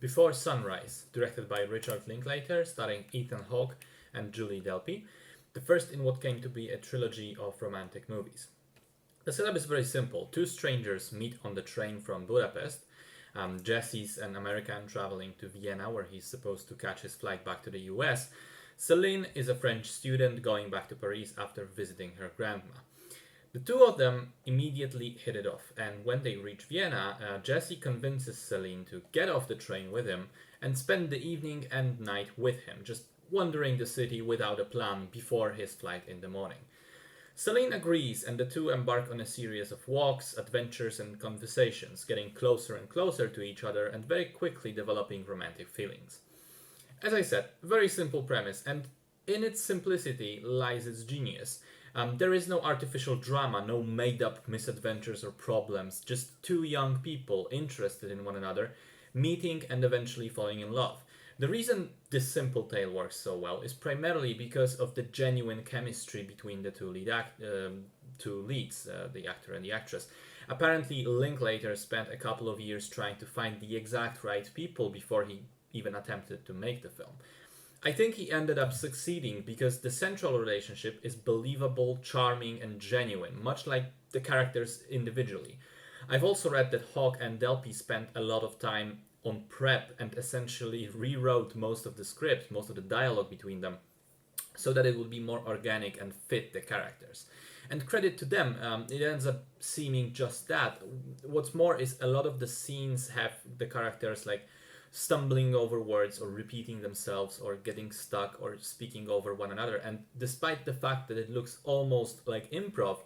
Before Sunrise, directed by Richard Linklater, starring Ethan Hawke and Julie Delpy, the first in what came to be a trilogy of romantic movies. The setup is very simple. Two strangers meet on the train from Budapest. Jesse's an American traveling to Vienna, where he's supposed to catch his flight back to the US. Celine is a French student going back to Paris after visiting her grandma. The two of them immediately hit it off, and when they reach Vienna, Jesse convinces Celine to get off the train with him and spend the evening and night with him, just wandering the city without a plan before his flight in the morning. Celine agrees, and the two embark on a series of walks, adventures, and conversations, getting closer and closer to each other and very quickly developing romantic feelings. As I said, very simple premise, and in its simplicity lies its genius. There is no artificial drama, no made up misadventures or problems, just two young people interested in one another, meeting and eventually falling in love. The reason this simple tale works so well is primarily because of the genuine chemistry between the two leads, the actor and the actress. Apparently, Linklater spent a couple of years trying to find the exact right people before he even attempted to make the film. I think he ended up succeeding because the central relationship is believable, charming, and genuine, much like the characters individually. I've also read that Hawke and Delpy spent a lot of time on prep and essentially rewrote most of the script, most of the dialogue between them, so that it would be more organic and fit the characters. And credit to them, it ends up seeming just that. What's more is a lot of the scenes have the characters like stumbling over words or repeating themselves or getting stuck or speaking over one another. And despite the fact that it looks almost like improv,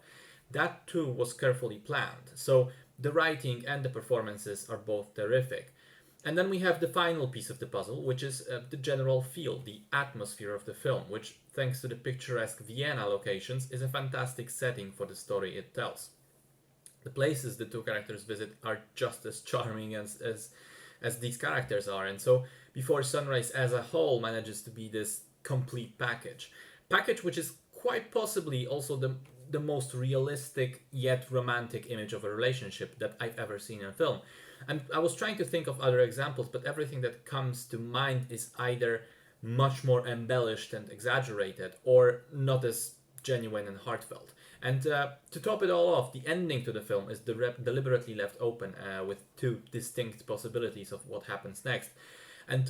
that too was carefully planned. So the writing and the performances are both terrific. And then we have the final piece of the puzzle, which is the general feel, the atmosphere of the film, which, thanks to the picturesque Vienna locations, is a fantastic setting for the story it tells. The places the two characters visit are just as charming as these characters are, and so Before Sunrise as a whole manages to be this complete package which is quite possibly also the most realistic yet romantic image of a relationship that I've ever seen in film. And I was trying to think of other examples, but everything that comes to mind is either much more embellished and exaggerated or not as genuine and heartfelt. And to top it all off, the ending to the film is deliberately left open with two distinct possibilities of what happens next. And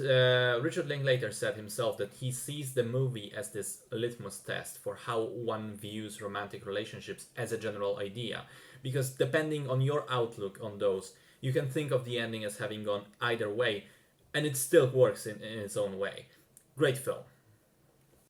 Richard Linklater said himself that he sees the movie as this litmus test for how one views romantic relationships as a general idea. Because depending on your outlook on those, you can think of the ending as having gone either way, and it still works in its own way. Great film.